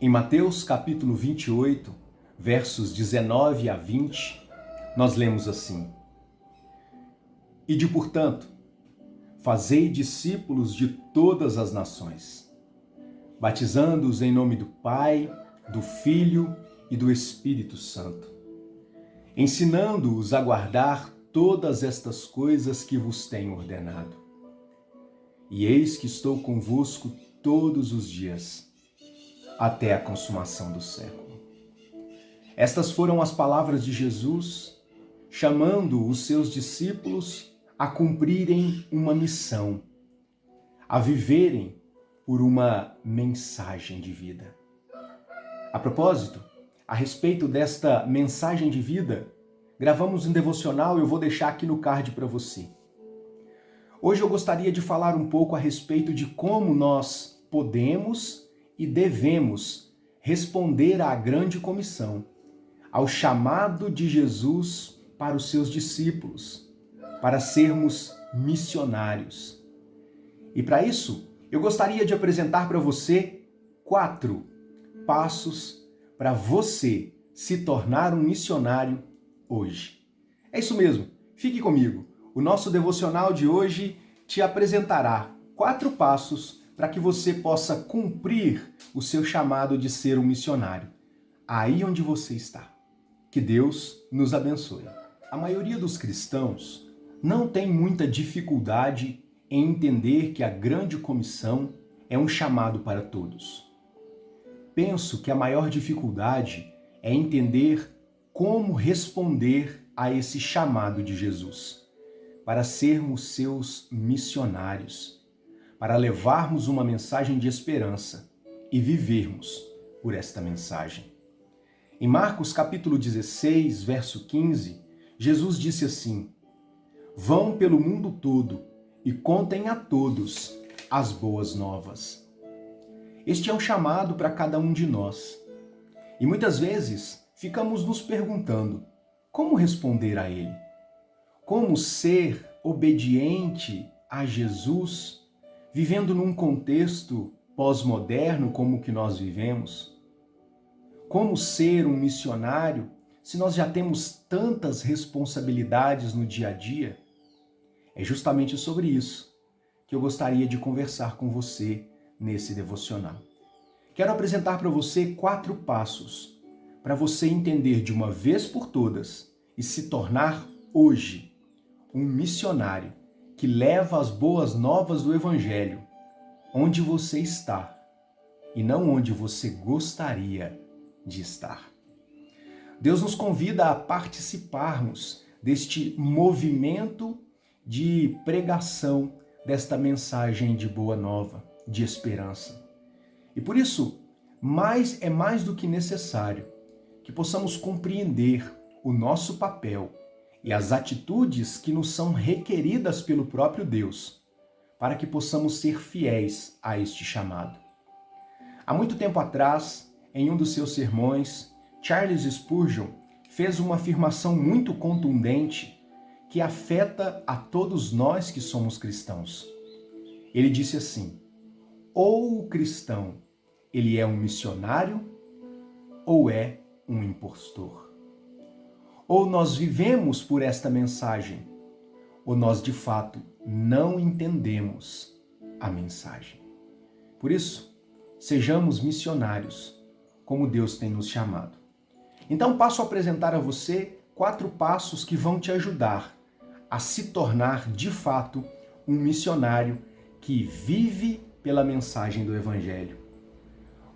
Em Mateus capítulo 28, versos 19 a 20, nós lemos assim: Ide, portanto, fazei discípulos de todas as nações, batizando-os em nome do Pai, do Filho e do Espírito Santo, ensinando-os a guardar todas estas coisas que vos tenho ordenado. E eis que estou convosco todos os dias, até a consumação do século. Estas foram as palavras de Jesus, chamando os seus discípulos a cumprirem uma missão, a viverem por uma mensagem de vida. A propósito, a respeito desta mensagem de vida, gravamos um devocional e eu vou deixar aqui no card para você. Hoje eu gostaria de falar um pouco a respeito de como nós podemos e devemos responder à grande comissão, ao chamado de Jesus para os seus discípulos, para sermos missionários. E para isso, eu gostaria de apresentar para você 4 passos para você se tornar um missionário hoje. É isso mesmo, fique comigo. O nosso devocional de hoje te apresentará 4 passos para que você possa cumprir o seu chamado de ser um missionário, aí onde você está. Que Deus nos abençoe. A maioria dos cristãos não tem muita dificuldade em entender que a grande comissão é um chamado para todos. Penso que a maior dificuldade é entender como responder a esse chamado de Jesus, para sermos seus missionários, para levarmos uma mensagem de esperança e vivermos por esta mensagem. Em Marcos capítulo 16, verso 15, Jesus disse assim: Vão pelo mundo todo e contem a todos as boas novas. Este é um chamado para cada um de nós. E muitas vezes ficamos nos perguntando como responder a ele. Como ser obediente a Jesus, vivendo num contexto pós-moderno como o que nós vivemos? Como ser um missionário se nós já temos tantas responsabilidades no dia a dia? É justamente sobre isso que eu gostaria de conversar com você nesse devocional. Quero apresentar para você 4 passos para você entender de uma vez por todas e se tornar hoje um missionário que leva as boas novas do Evangelho onde você está e não onde você gostaria de estar. Deus nos convida a participarmos deste movimento de pregação desta mensagem de boa nova, de esperança. E por isso, é mais do que necessário que possamos compreender o nosso papel e as atitudes que nos são requeridas pelo próprio Deus, para que possamos ser fiéis a este chamado. Há muito tempo atrás, em um dos seus sermões, Charles Spurgeon fez uma afirmação muito contundente que afeta a todos nós que somos cristãos. Ele disse assim: ou o cristão, ele é um missionário, ou é um impostor. Ou nós vivemos por esta mensagem, ou nós de fato não entendemos a mensagem. Por isso, sejamos missionários, como Deus tem nos chamado. Então passo a apresentar a você 4 passos que vão te ajudar a se tornar de fato um missionário que vive pela mensagem do Evangelho.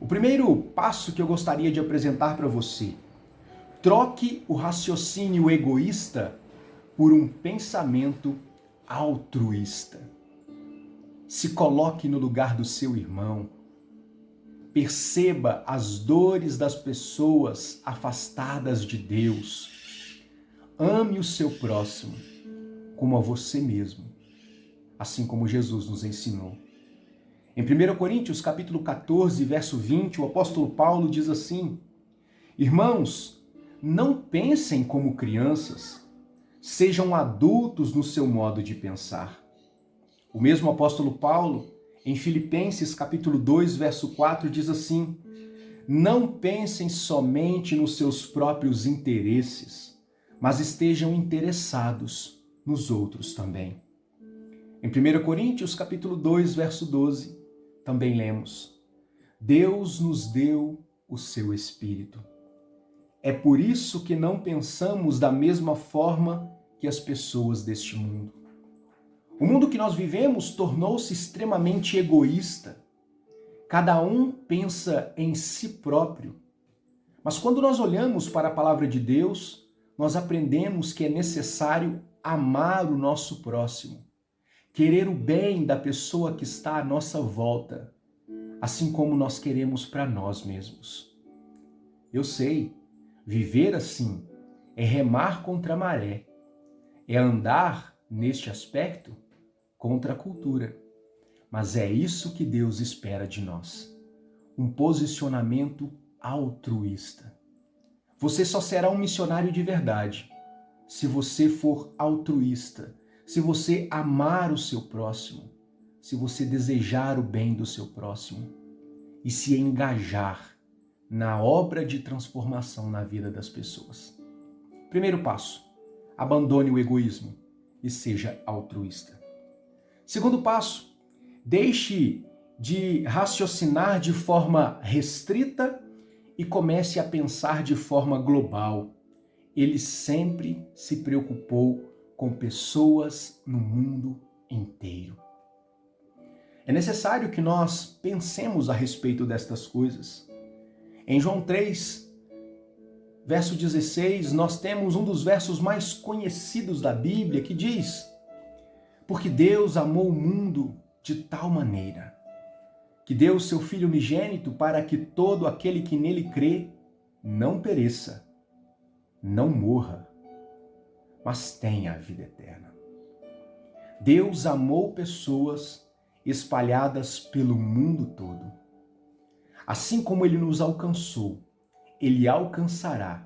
O primeiro passo que eu gostaria de apresentar para você: troque o raciocínio egoísta por um pensamento altruísta. Se coloque no lugar do seu irmão. Perceba as dores das pessoas afastadas de Deus. Ame o seu próximo como a você mesmo, assim como Jesus nos ensinou. Em 1 Coríntios capítulo 14, verso 20, o apóstolo Paulo diz assim: Irmãos, não pensem como crianças, sejam adultos no seu modo de pensar. O mesmo apóstolo Paulo, em Filipenses capítulo 2, verso 4, diz assim: não pensem somente nos seus próprios interesses, mas estejam interessados nos outros também. Em 1 Coríntios, capítulo 2, verso 12, também lemos: Deus nos deu o seu Espírito. É por isso que não pensamos da mesma forma que as pessoas deste mundo. O mundo que nós vivemos tornou-se extremamente egoísta. Cada um pensa em si próprio. Mas quando nós olhamos para a palavra de Deus, nós aprendemos que é necessário amar o nosso próximo, querer o bem da pessoa que está à nossa volta, assim como nós queremos para nós mesmos. Eu sei, viver assim é remar contra a maré, é andar, neste aspecto, contra a cultura. Mas é isso que Deus espera de nós, um posicionamento altruísta. Você só será um missionário de verdade se você for altruísta, se você amar o seu próximo, se você desejar o bem do seu próximo e se engajar na obra de transformação na vida das pessoas. Primeiro passo, abandone o egoísmo e seja altruísta. Segundo passo, deixe de raciocinar de forma restrita e comece a pensar de forma global. Ele sempre se preocupou com pessoas no mundo inteiro. É necessário que nós pensemos a respeito destas coisas. Em João 3, verso 16, nós temos um dos versos mais conhecidos da Bíblia que diz: Porque Deus amou o mundo de tal maneira que deu o seu Filho unigênito para que todo aquele que nele crê não pereça, não morra, mas tenha a vida eterna. Deus amou pessoas espalhadas pelo mundo todo. Assim como Ele nos alcançou, Ele alcançará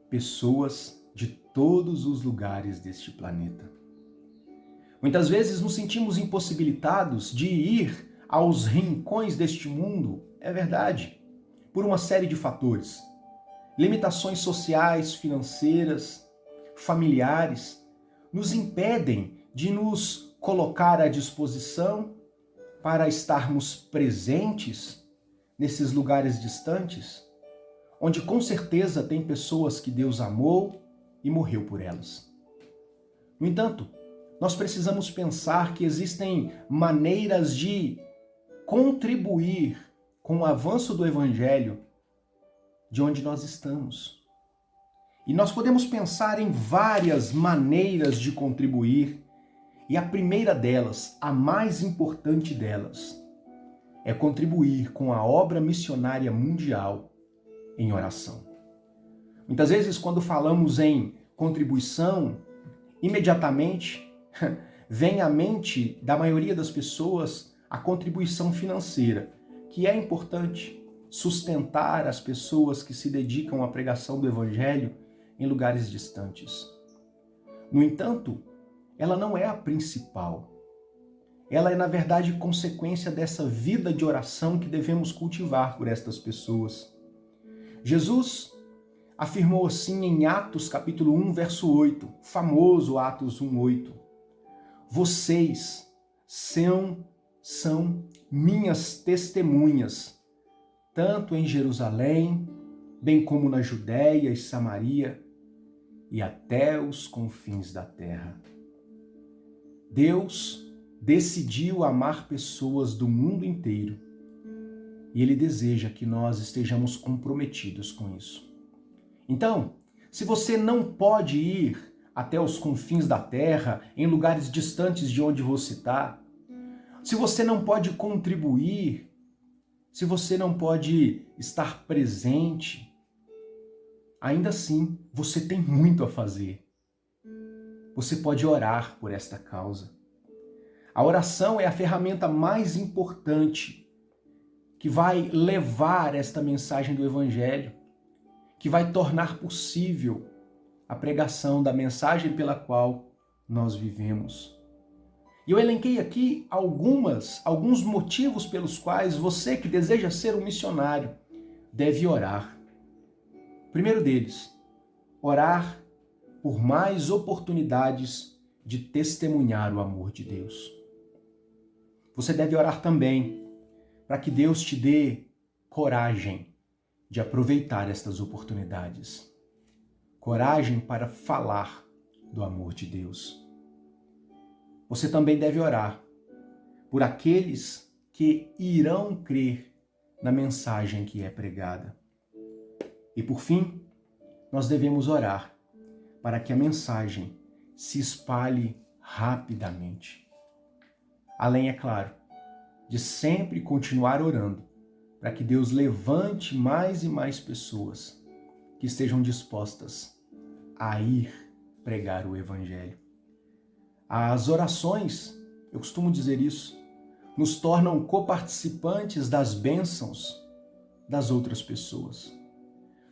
pessoas de todos os lugares deste planeta. Muitas vezes nos sentimos impossibilitados de ir aos rincões deste mundo, é verdade, por uma série de fatores. Limitações sociais, financeiras, familiares, nos impedem de nos colocar à disposição para estarmos presentes nesses lugares distantes, onde com certeza tem pessoas que Deus amou e morreu por elas. No entanto, nós precisamos pensar que existem maneiras de contribuir com o avanço do Evangelho de onde nós estamos. E nós podemos pensar em várias maneiras de contribuir, e a primeira delas, a mais importante delas, é contribuir com a obra missionária mundial em oração. Muitas vezes, quando falamos em contribuição, imediatamente vem à mente da maioria das pessoas a contribuição financeira, que é importante sustentar as pessoas que se dedicam à pregação do Evangelho em lugares distantes. No entanto, ela não é a principal. Ela é, na verdade, consequência dessa vida de oração que devemos cultivar por estas pessoas. Jesus afirmou assim em Atos capítulo 1, verso 8, famoso Atos 1, 8. Vocês são minhas testemunhas, tanto em Jerusalém, bem como na Judéia e Samaria, e até os confins da terra. Deus decidiu amar pessoas do mundo inteiro, e Ele deseja que nós estejamos comprometidos com isso. Então, se você não pode ir até os confins da terra, em lugares distantes de onde você está, se você não pode contribuir, se você não pode estar presente, ainda assim, você tem muito a fazer. Você pode orar por esta causa. A oração é a ferramenta mais importante que vai levar esta mensagem do Evangelho, que vai tornar possível a pregação da mensagem pela qual nós vivemos. E eu elenquei aqui alguns motivos pelos quais você que deseja ser um missionário, deve orar. O primeiro deles, orar por mais oportunidades de testemunhar o amor de Deus. Você deve orar também para que Deus te dê coragem de aproveitar estas oportunidades. Coragem para falar do amor de Deus. Você também deve orar por aqueles que irão crer na mensagem que é pregada. E por fim, nós devemos orar para que a mensagem se espalhe rapidamente. Além, é claro, de sempre continuar orando para que Deus levante mais e mais pessoas que estejam dispostas a ir pregar o Evangelho. As orações, eu costumo dizer isso, nos tornam coparticipantes das bênçãos das outras pessoas.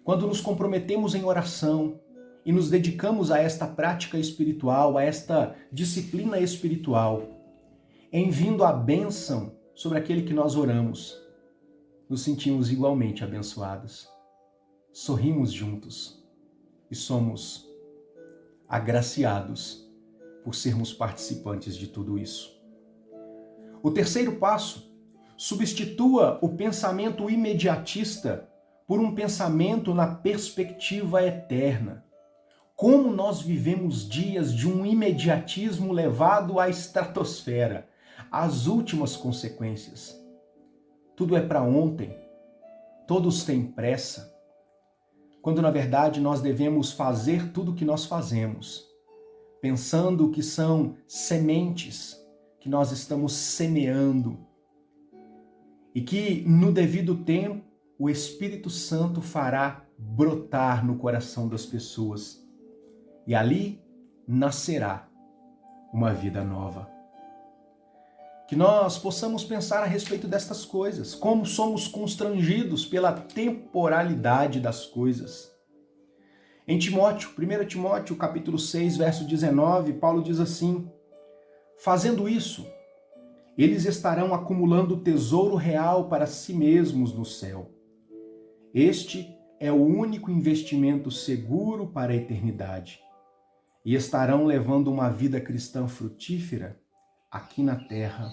Quando nos comprometemos em oração e nos dedicamos a esta prática espiritual, a esta disciplina espiritual, em vindo a bênção sobre aquele que nós oramos, nos sentimos igualmente abençoados. Sorrimos juntos e somos agraciados por sermos participantes de tudo isso. O terceiro passo, substitua o pensamento imediatista por um pensamento na perspectiva eterna. Como nós vivemos dias de um imediatismo levado à estratosfera, às últimas consequências. Tudo é para ontem, todos têm pressa, quando na verdade nós devemos fazer tudo o que nós fazemos, pensando que são sementes que nós estamos semeando e que no devido tempo o Espírito Santo fará brotar no coração das pessoas e ali nascerá uma vida nova. Que nós possamos pensar a respeito destas coisas, como somos constrangidos pela temporalidade das coisas. Em Timóteo, 1 Timóteo, capítulo 6, verso 19, Paulo diz assim: fazendo isso, eles estarão acumulando tesouro real para si mesmos no céu. Este é o único investimento seguro para a eternidade. E estarão levando uma vida cristã frutífera aqui na terra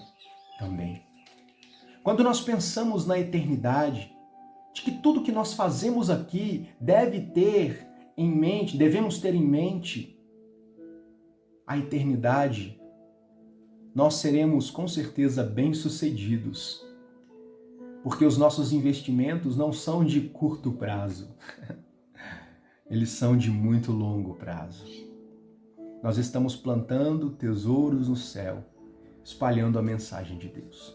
também. Quando nós pensamos na eternidade, de que tudo que nós fazemos aqui devemos ter em mente a eternidade, nós seremos com certeza bem-sucedidos, porque os nossos investimentos não são de curto prazo, eles são de muito longo prazo. Nós estamos plantando tesouros no céu, espalhando a mensagem de Deus.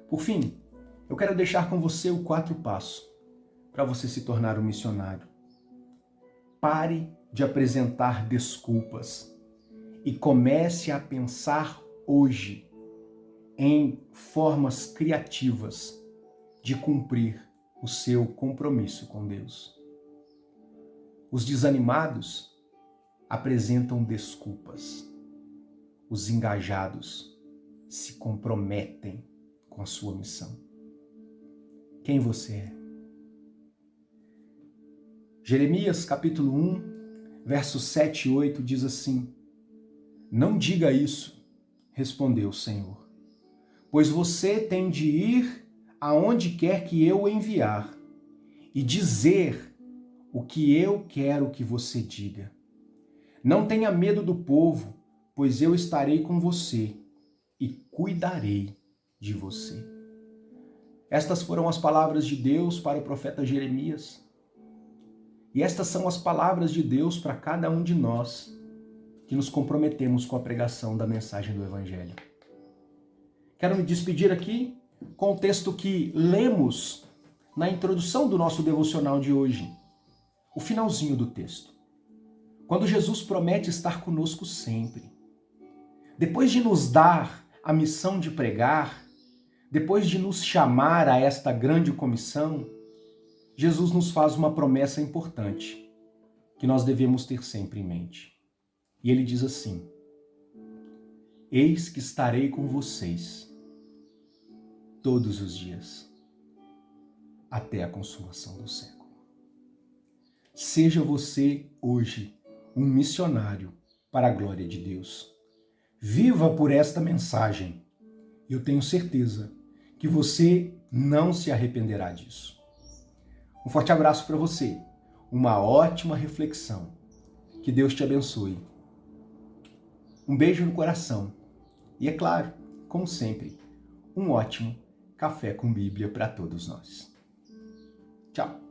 Por fim, eu quero deixar com você o 4 passo para você se tornar um missionário. Pare de apresentar desculpas e comece a pensar hoje em formas criativas de cumprir o seu compromisso com Deus. Os desanimados apresentam desculpas. Os engajados se comprometem com a sua missão. Quem você é? Jeremias capítulo 1, versos 7 e 8 diz assim: não diga isso, respondeu o Senhor, pois você tem de ir aonde quer que eu o enviar e dizer o que eu quero que você diga. Não tenha medo do povo, pois eu estarei com você e cuidarei de você. Estas foram as palavras de Deus para o profeta Jeremias. E estas são as palavras de Deus para cada um de nós que nos comprometemos com a pregação da mensagem do Evangelho. Quero me despedir aqui com o texto que lemos na introdução do nosso devocional de hoje, o finalzinho do texto, quando Jesus promete estar conosco sempre. Depois de nos dar a missão de pregar, depois de nos chamar a esta grande comissão, Jesus nos faz uma promessa importante que nós devemos ter sempre em mente. E ele diz assim: eis que estarei com vocês todos os dias, até a consumação do século. Seja você hoje um missionário para a glória de Deus. Viva por esta mensagem. Eu tenho certeza que você não se arrependerá disso. Um forte abraço para você. Uma ótima reflexão. Que Deus te abençoe. Um beijo no coração. E é claro, como sempre, um ótimo café com Bíblia para todos nós. Tchau!